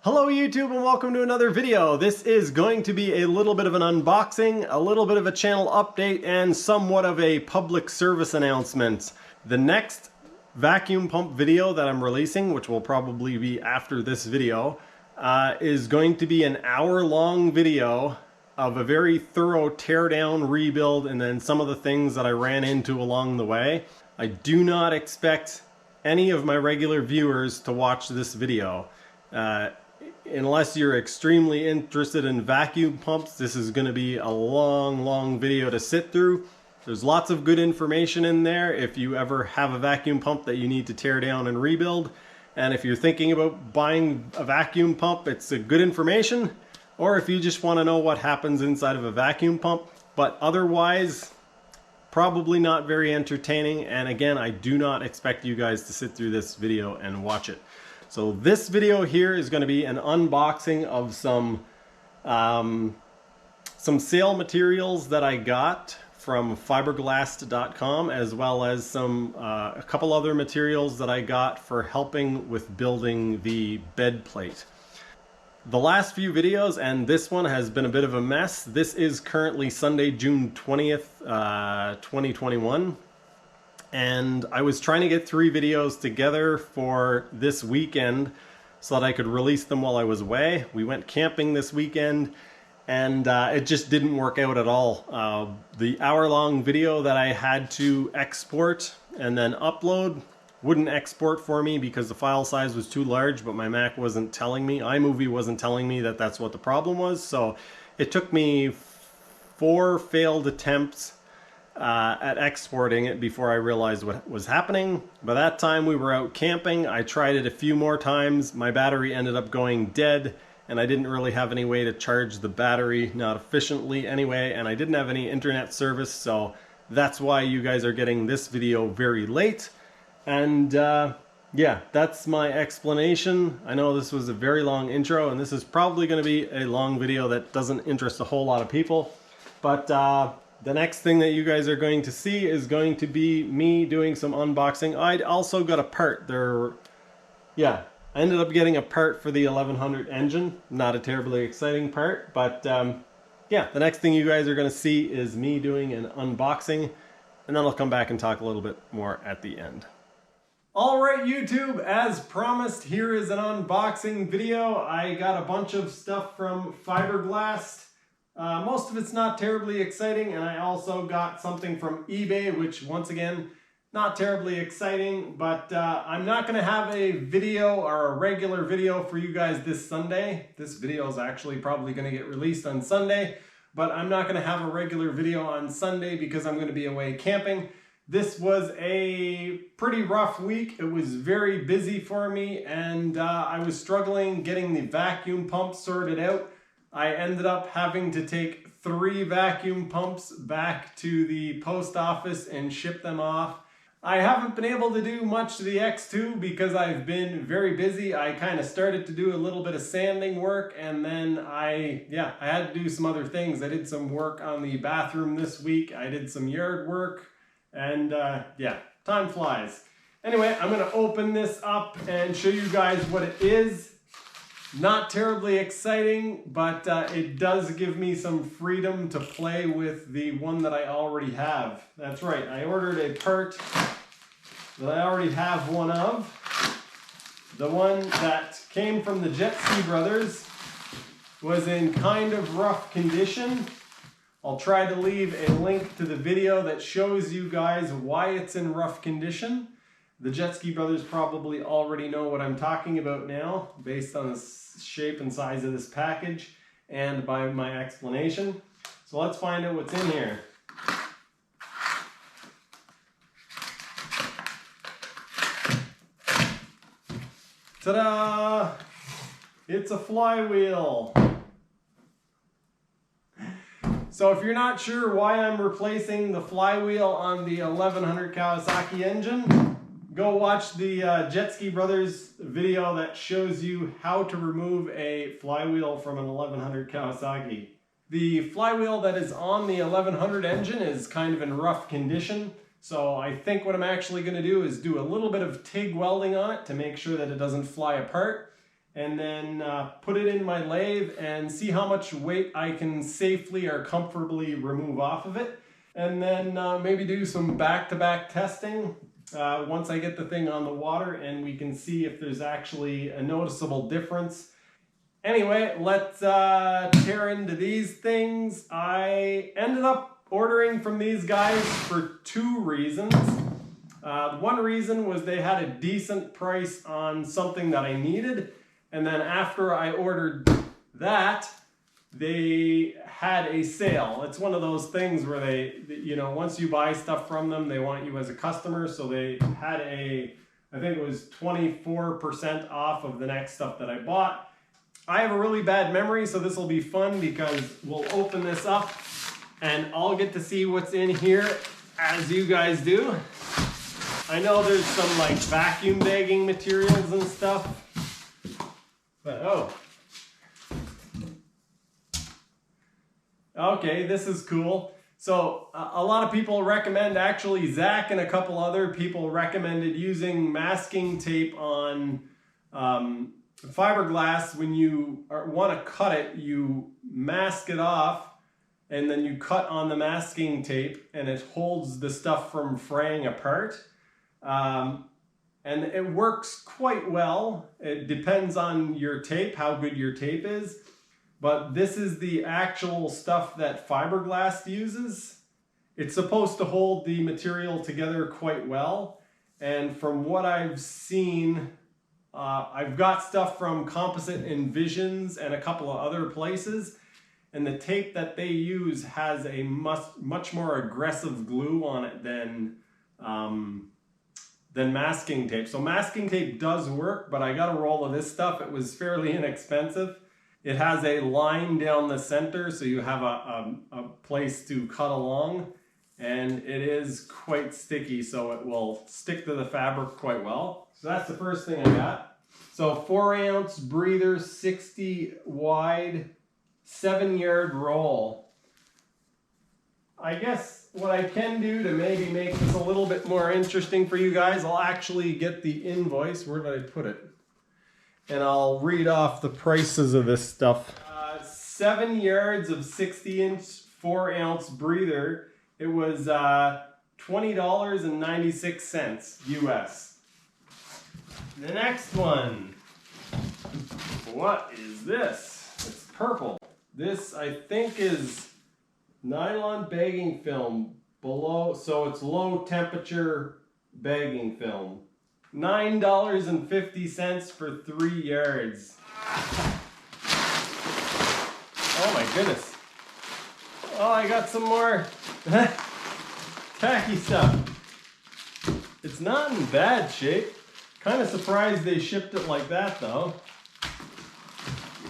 Hello YouTube and welcome to another video. This is going to be a little bit of an unboxing, a little bit of a channel update, and somewhat of a public service announcement. The next vacuum pump video that I'm releasing, which will probably be after this video, is going to be an hour-long video of a very thorough teardown, rebuild, and then some of the things that I ran into along the way. I do not expect any of my regular viewers to watch this video. Unless you're extremely interested in vacuum pumps, this is going to be a long video to sit through. There's lots of good information in there if you ever have a vacuum pump that you need to tear down and rebuild. And if you're thinking about buying a vacuum pump, it's a good information. Or if you just want to know what happens inside of a vacuum pump. But otherwise, probably not very entertaining. And again, I do not expect you guys to sit through this video and watch it. So this video here is going to be an unboxing of some sale materials that I got from fiberglast.com, as well as a couple other materials that I got for helping with building the bed plate. The last few videos and this one has been a bit of a mess. This is currently Sunday, June 20th, 2021. And I was trying to get 3 videos together for this weekend so that I could release them while I was away. We went camping this weekend and it just didn't work out at all. The hour-long video that I had to export and then upload wouldn't export for me because the file size was too large, but my Mac wasn't telling me, iMovie wasn't telling me that that's what the problem was. So it took me 4 failed attempts at exporting it before I realized what was happening. By that time we were out camping. I tried it a few more times. My battery ended up going dead and I didn't really have any way to charge the battery, not efficiently anyway, and I didn't have any internet service, so that's why you guys are getting this video very late. And yeah, that's my explanation. I know this was a very long intro and this is probably going to be a long video that doesn't interest a whole lot of people, but the next thing that you guys are going to see is going to be me doing some unboxing. I also got a part there. Yeah, I ended up getting a part for the 1100 engine. Not a terribly exciting part, but yeah, the next thing you guys are going to see is me doing an unboxing, and then I'll come back and talk a little bit more at the end. Alright YouTube, as promised, here is an unboxing video. I got a bunch of stuff from Fiberglast. Most of it's not terribly exciting, and I also got something from eBay, which once again, not terribly exciting, but I'm not going to have a video or a regular video for you guys this Sunday. This video is actually probably going to get released on Sunday, but I'm not going to have a regular video on Sunday because I'm going to be away camping. This was a pretty rough week. It was very busy for me, and I was struggling getting the vacuum pump sorted out. I ended up having to take 3 vacuum pumps back to the post office and ship them off. I haven't been able to do much to the X2 because I've been very busy. I kind of started to do a little bit of sanding work, and then I had to do some other things. I did some work on the bathroom this week. I did some yard work, and yeah, time flies. Anyway, I'm going to open this up and show you guys what it is. Not terribly exciting, but it does give me some freedom to play with the one that I already have. That's right, I ordered a part that I already have one of. The one that came from the Jetski Brothers was in kind of rough condition. I'll try to leave a link to the video that shows you guys why it's in rough condition. The Jetski Brothers probably already know what I'm talking about now, based on the shape and size of this package and by my explanation. So let's find out what's in here. Ta-da! It's a flywheel. So if you're not sure why I'm replacing the flywheel on the 1100 Kawasaki engine, go watch the Jetski Brothers video that shows you how to remove a flywheel from an 1100 Kawasaki. The flywheel that is on the 1100 engine is kind of in rough condition, so I think what I'm actually going to do is do a little bit of TIG welding on it to make sure that it doesn't fly apart. and then put it in my lathe and see how much weight I can safely or comfortably remove off of it. And then maybe do some back-to-back testing once I get the thing on the water, and we can see if there's actually a noticeable difference. Anyway, let's tear into these things. I ended up ordering from these guys for two reasons. One reason was they had a decent price on something that I needed, and then after I ordered that, they had a sale. It's one of those things where they, you know, once you buy stuff from them, they want you as a customer. So they had a, I think it was 24% off of the next stuff that I bought. I have a really bad memory, so this will be fun because we'll open this up and I'll get to see what's in here as you guys do. I know there's some like vacuum bagging materials and stuff, but oh. Okay, this is cool. So a lot of people recommend, actually Zach and a couple other people recommended using masking tape on fiberglass. When you want to cut it, you mask it off and then you cut on the masking tape and it holds the stuff from fraying apart. And it works quite well. It depends on your tape, how good your tape is. But this is the actual stuff that fiberglass uses. It's supposed to hold the material together quite well. And from what I've seen, I've got stuff from Composite Envisions and a couple of other places. And the tape that they use has a much more aggressive glue on it than masking tape. So masking tape does work, but I got a roll of this stuff. It was fairly inexpensive. It has a line down the center, so you have a place to cut along, and it is quite sticky, so it will stick to the fabric quite well. So that's the first thing I got. So 4-ounce breather, 60 wide, 7-yard roll. I guess what I can do to maybe make this a little bit more interesting for you guys, I'll actually get the invoice. Where did I put it? And I'll read off the prices of this stuff. 7 yards of 60-inch 4-ounce breather. It was $20.96 US. The next one. What is this? It's purple. This I think is nylon bagging film below, so it's low temperature bagging film. $9.50 for 3 yards. Oh my goodness. Oh, I got some more tacky stuff. It's not in bad shape. Kind of surprised they shipped it like that though.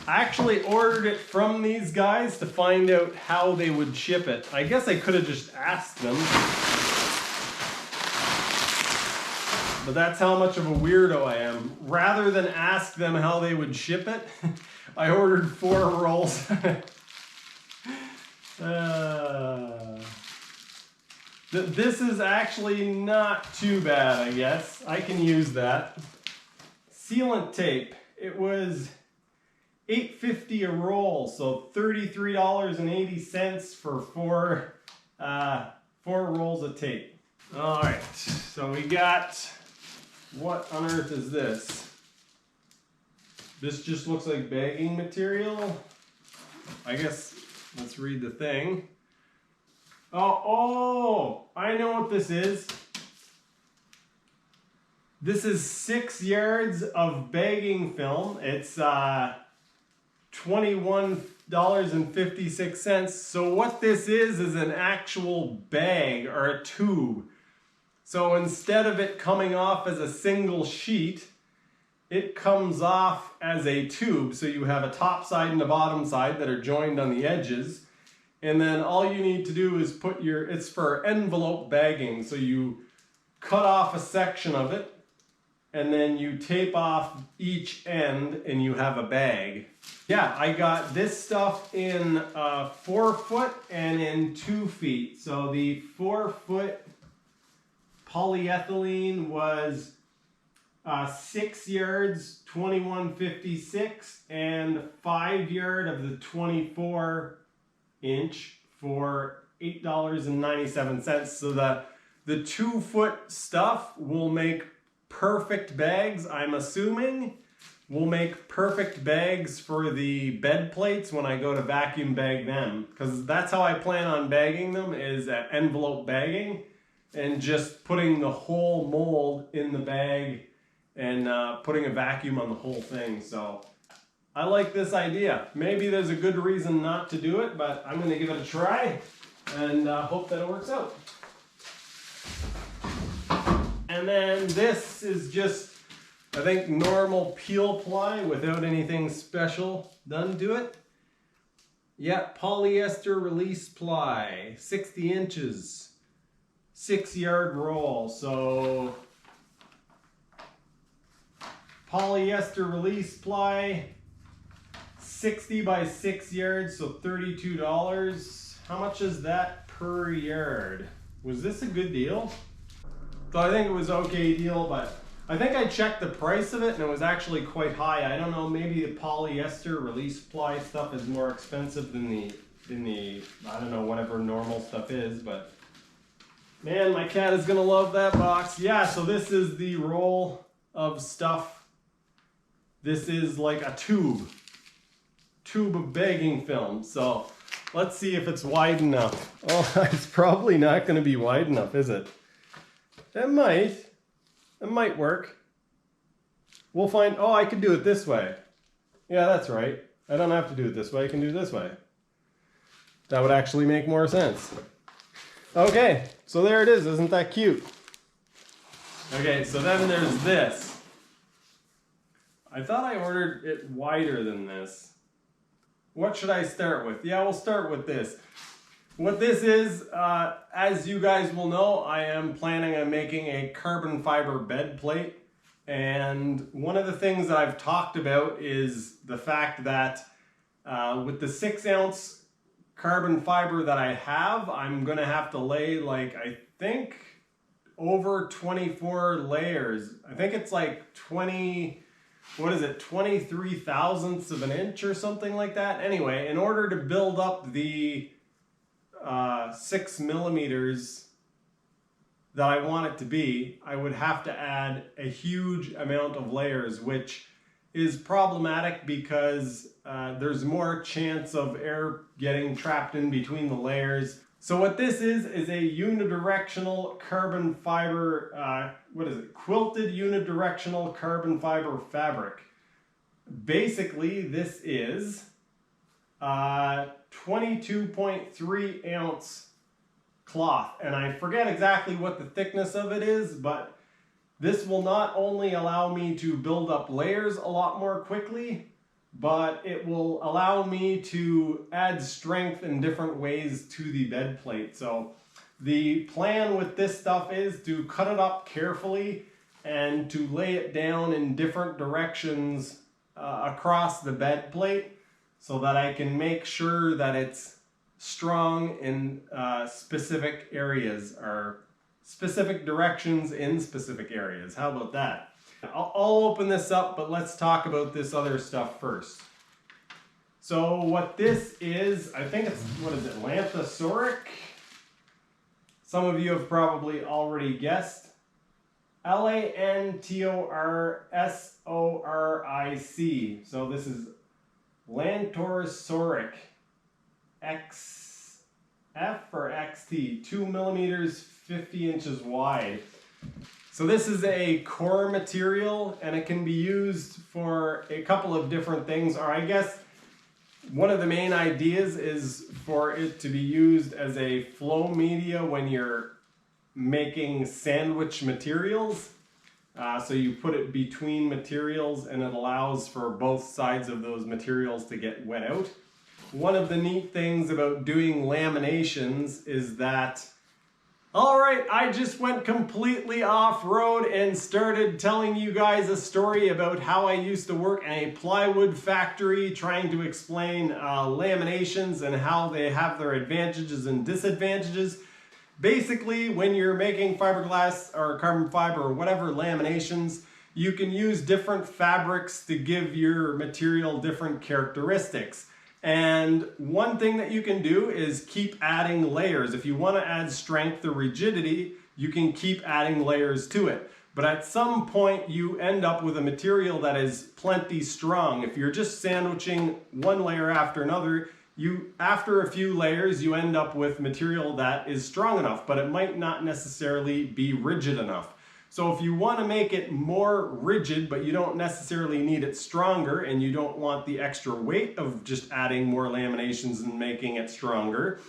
I actually ordered it from these guys to find out how they would ship it. I guess I could have just asked them. But that's how much of a weirdo I am. Rather than ask them how they would ship it, I ordered 4 rolls. This is actually not too bad, I guess. I can use that. Sealant tape. It was $8.50 a roll, so $33.80 for 4 rolls of tape. All right, so we got. What on earth is this? This just looks like bagging material. I guess let's read the thing. Oh, I know what this is. This is 6 yards of bagging film. It's $21.56. So what this is an actual bag or a tube. So instead of it coming off as a single sheet, it comes off as a tube. So you have a top side and a bottom side that are joined on the edges. And then all you need to do is put it's for envelope bagging. So you cut off a section of it and then you tape off each end and you have a bag. Yeah, I got this stuff in 4 foot and in 2 feet. So the 4 foot polyethylene was 6 yards, 21.56, and 5 yard of the 24-inch for $8.97. So the 2 foot stuff will make perfect bags, I'm assuming. Will make perfect bags for the bed plates when I go to vacuum bag them, because that's how I plan on bagging them, is at envelope bagging and just putting the whole mold in the bag and putting a vacuum on the whole thing. So I like this idea. Maybe there's a good reason not to do it, but I'm going to give it a try and hope that it works out. And then this is just, I think, normal peel ply without anything special done to it. Yeah, polyester release ply, 60 inches, 6 yard roll. So polyester release ply, 60 by 6 yards, so $32. How much is that per yard? Was this a good deal? So I think it was okay deal, but I think I checked the price of it and it was actually quite high. I don't know, maybe the polyester release ply stuff is more expensive than the I don't know, whatever normal stuff is, but man, my cat is gonna love that box. Yeah, so this is the roll of stuff. This is like a tube of bagging film. So let's see if it's wide enough. Oh, it's probably not gonna be wide enough, is it? It might work. We'll find, oh, I could do it this way. Yeah, that's right. I don't have to do it this way, I can do it this way. That would actually make more sense. Okay, so there it is, isn't that cute? Okay, so then there's this. I thought I ordered it wider than this. What should I start with? Yeah, we'll start with this. What this is, as you guys will know, I am planning on making a carbon fiber bed plate. And one of the things that I've talked about is the fact that with the 6 ounce carbon fiber that I have, I'm gonna have to lay like, I think, over 24 layers. I think it's like 23 thousandths of an inch or something like that. Anyway, in order to build up the 6 millimeters that I want it to be, I would have to add a huge amount of layers, which is problematic because there's more chance of air getting trapped in between the layers. So what this is a unidirectional carbon fiber, quilted unidirectional carbon fiber fabric. Basically, this is 22.3 ounce cloth, and I forget exactly what the thickness of it is, but this will not only allow me to build up layers a lot more quickly, but it will allow me to add strength in different ways to the bed plate. So the plan with this stuff is to cut it up carefully and to lay it down in different directions across the bed plate, so that I can make sure that it's strong in specific areas, or specific directions in specific areas. How about that? I'll open this up, but let's talk about this other stuff first. So what this is, I think it's, what is it, Lanthosoric? Some of you have probably already guessed. Lantorsoric. So this is Lantorsoric XF or XT, 2 millimeters, 50 inches wide. So this is a core material, and it can be used for a couple of different things, or I guess one of the main ideas is for it to be used as a flow media when you're making sandwich materials. So you put it between materials and it allows for both sides of those materials to get wet out. One of the neat things about doing laminations is that, all right, I just went completely off-road and started telling you guys a story about how I used to work in a plywood factory, trying to explain laminations and how they have their advantages and disadvantages. Basically, when you're making fiberglass or carbon fiber or whatever laminations, you can use different fabrics to give your material different characteristics. And one thing that you can do is keep adding layers. If you want to add strength or rigidity, you can keep adding layers to it. But at some point you end up with a material that is plenty strong. If you're just sandwiching one layer after another, after a few layers you end up with material that is strong enough, but it might not necessarily be rigid enough. So if you want to make it more rigid, but you don't necessarily need it stronger, and you don't want the extra weight of just adding more laminations and making it stronger,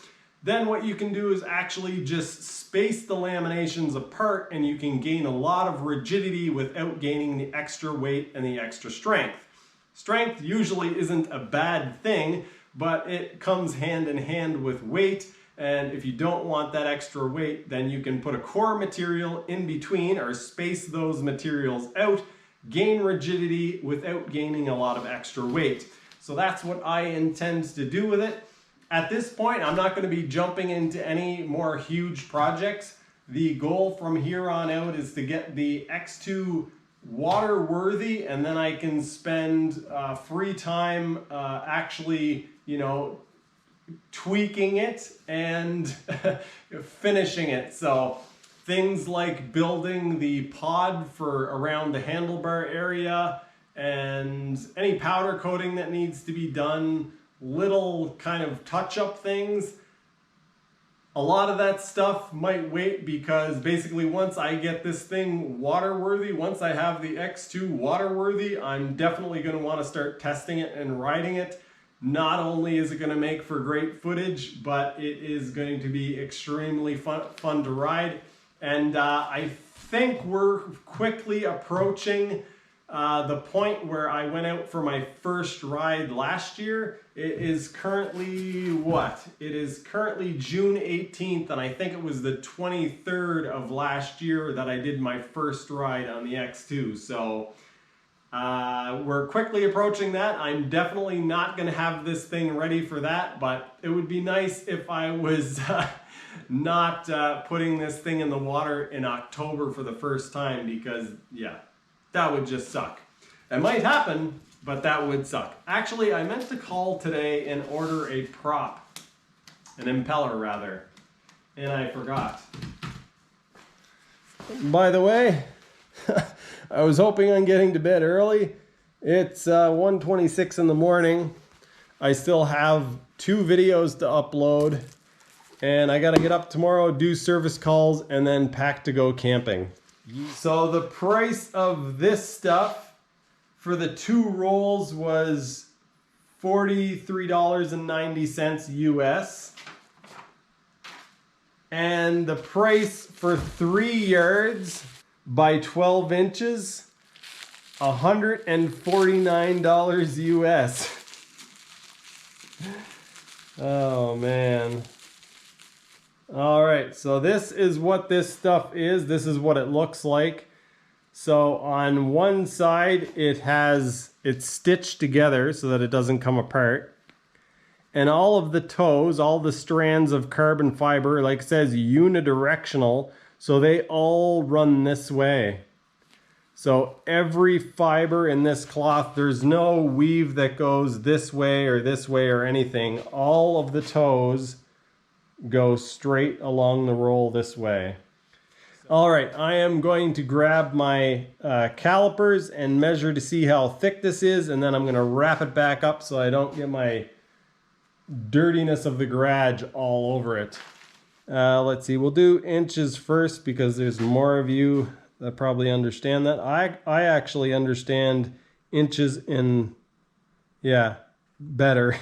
then what you can do is actually just space the laminations apart, and you can gain a lot of rigidity without gaining the extra weight and the extra strength. Strength usually isn't a bad thing, but it comes hand in hand with weight. And if you don't want that extra weight, then you can put a core material in between or space those materials out, gain rigidity without gaining a lot of extra weight. So that's what I intend to do with it. At this point, I'm not going to be jumping into any more huge projects. The goal from here on out is to get the X2 water worthy, and then I can spend free time actually, tweaking it and finishing it. So things like building the pod for around the handlebar area and any powder coating that needs to be done, little kind of touch-up things. A lot of that stuff might wait, because basically once I get this thing water-worthy, once I have the X2 water-worthy, I'm definitely going to want to start testing it and riding it. Not only is it going to make for great footage, but it is going to be extremely fun to ride. And I think we're quickly approaching the point where I went out for my first ride last year. It is currently what? It is currently June 18th, and I think it was the 23rd of last year that I did my first ride on the X2. So we're quickly approaching that. I'm definitely not going to have this thing ready for that, but it would be nice if I was not putting this thing in the water in October for the first time, because yeah, that would just suck. It might happen, but that would suck. Actually, I meant to call today and order a prop, an impeller rather, and I forgot. By the way, I was hoping on getting to bed early. It's 1:26 in the morning. I still have 2 videos to upload, and I gotta get up tomorrow, do service calls, and then pack to go camping. So the price of this stuff for the 2 rolls was $43.90 US. And the price for 3 yards by 12 inches, $149 US. Oh man. All right, so this is what this stuff is. This is what it looks like. So on one side, it's stitched together so that it doesn't come apart. And all of the toes, all the strands of carbon fiber, like it says, unidirectional. So they all run this way. So every fiber in this cloth, there's no weave that goes this way or anything. All of the toes go straight along the roll this way. All right, I am going to grab my calipers and measure to see how thick this is, and then I'm going to wrap it back up so I don't get my dirtiness of the garage all over it. Let's see, we'll do inches first because there's more of you that probably understand that. I actually understand inches in, yeah, better.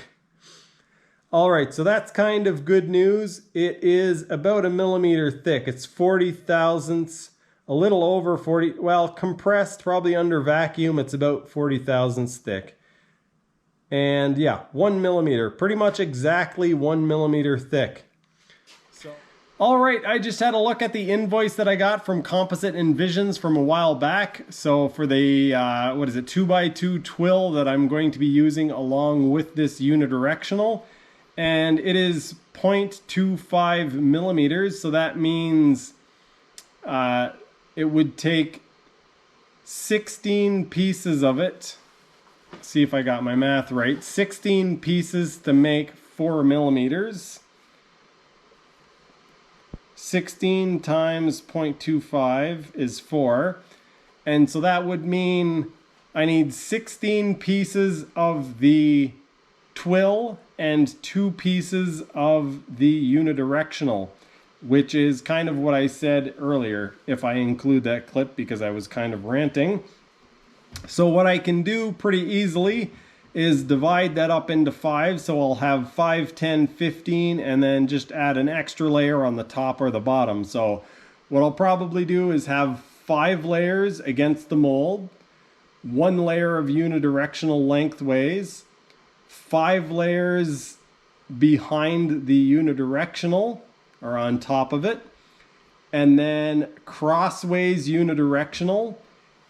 All right, so that's kind of good news. It is about 1 millimeter thick. It's 40 thousandths, a little over 40, well, compressed, probably under vacuum, it's about 40 thousandths thick. And yeah, 1 millimeter, pretty much exactly 1 millimeter thick. All right, I just had a look at the invoice that I got from Composite Envisions from a while back. So for the, 2x2 twill that I'm going to be using along with this unidirectional. And it is 0.25 millimeters. So that means it would take 16 pieces of it. See if I got my math right. 16 pieces to make 4 millimeters. 16 times 0.25 is 4. And so that would mean I need 16 pieces of the twill and 2 pieces of the unidirectional, which is kind of what I said earlier, if I include that clip, because I was kind of ranting. So what I can do pretty easily is divide that up into 5. So I'll have 5, 10, 15, and then just add an extra layer on the top or the bottom. So what I'll probably do is have 5 layers against the mold, 1 layer of unidirectional lengthways, 5 layers behind the unidirectional or on top of it, and then crossways unidirectional,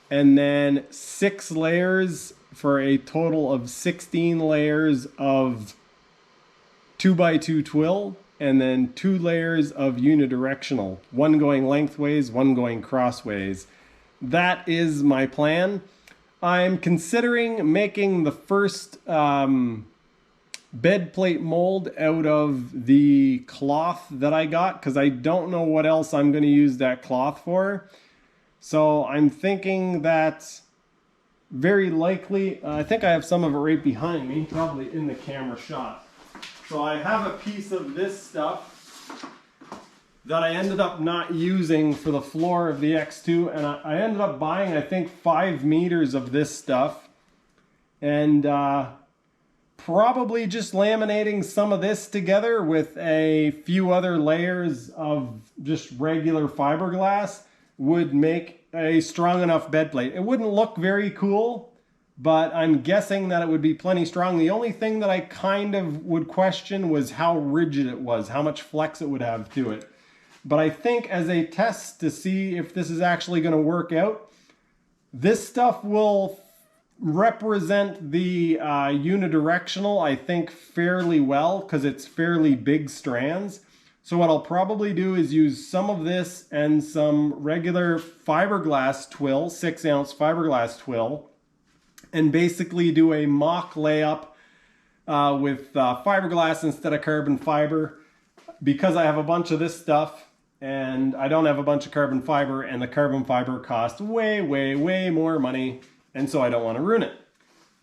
and then 6 layers for a total of 16 layers of 2x2 twill, and then 2 layers of unidirectional, 1 going lengthways, 1 going crossways. That is my plan. I'm considering making the first bed plate mold out of the cloth that I got, because I don't know what else I'm going to use that cloth for. So I'm thinking that very likely, I think I have some of it right behind me, probably in the camera shot. So I have a piece of this stuff that I ended up not using for the floor of the X2, and I ended up buying, I think, 5 meters of this stuff, and probably just laminating some of this together with a few other layers of just regular fiberglass would make a strong enough bed plate. It wouldn't look very cool, but I'm guessing that it would be plenty strong. The only thing that I kind of would question was how rigid it was, how much flex it would have to it. But I think as a test to see if this is actually going to work out, this stuff will represent the unidirectional, I think, fairly well, because it's fairly big strands. So what I'll probably do is use some of this and some regular fiberglass twill, 6-ounce fiberglass twill, and basically do a mock layup with fiberglass instead of carbon fiber, because I have a bunch of this stuff and I don't have a bunch of carbon fiber, and the carbon fiber costs way, way, way more money, and so I don't want to ruin it.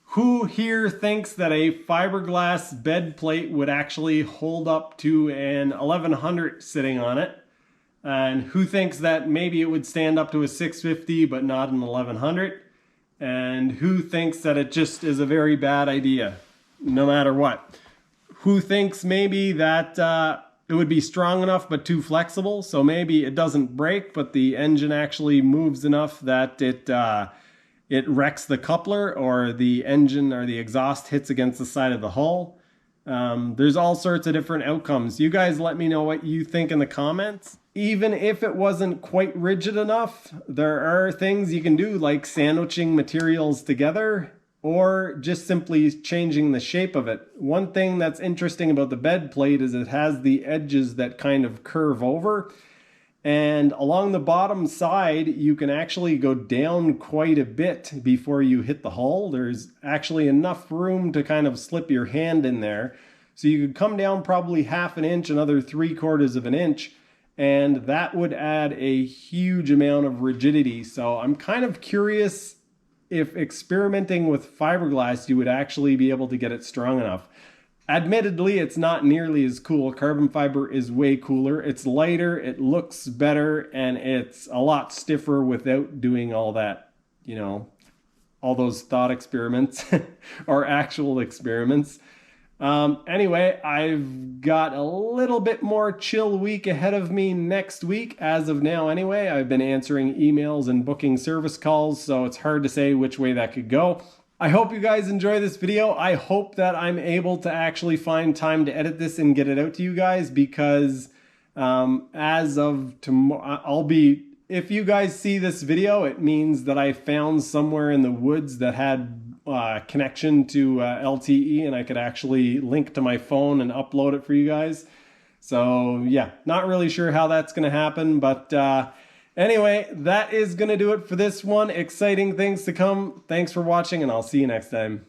Who here thinks that a fiberglass bed plate would actually hold up to an 1100 sitting on it? And who thinks that maybe it would stand up to a 650 but not an 1100? And who thinks that it just is a very bad idea, no matter what? Who thinks maybe that it would be strong enough but too flexible, so maybe it doesn't break, but the engine actually moves enough that it wrecks the coupler, or the engine or the exhaust hits against the side of the hull? There's all sorts of different outcomes. You guys let me know what you think in the comments. Even if it wasn't quite rigid enough, there are things you can do, like sandwiching materials together, or just simply changing the shape of it. One thing that's interesting about the bed plate is it has the edges that kind of curve over. And along the bottom side, you can actually go down quite a bit before you hit the hull. There's actually enough room to kind of slip your hand in there. So you could come down probably 1/2 inch, another 3/4 of an inch, and that would add a huge amount of rigidity. So I'm kind of curious if experimenting with fiberglass, you would actually be able to get it strong enough. Admittedly, it's not nearly as cool. Carbon fiber is way cooler. It's lighter, it looks better, and it's a lot stiffer without doing all that, you know, all those thought experiments or actual experiments. Anyway, I've got a little bit more chill week ahead of me next week. As of now, anyway, I've been answering emails and booking service calls, so it's hard to say which way that could go. I hope you guys enjoy this video. I hope that I'm able to actually find time to edit this and get it out to you guys, because as of tomorrow, if you guys see this video, it means that I found somewhere in the woods that had connection to LTE, and I could actually link to my phone and upload it for you guys. So yeah, not really sure how that's going to happen, but Anyway, that is going to do it for this one. Exciting things to come. Thanks for watching, and I'll see you next time.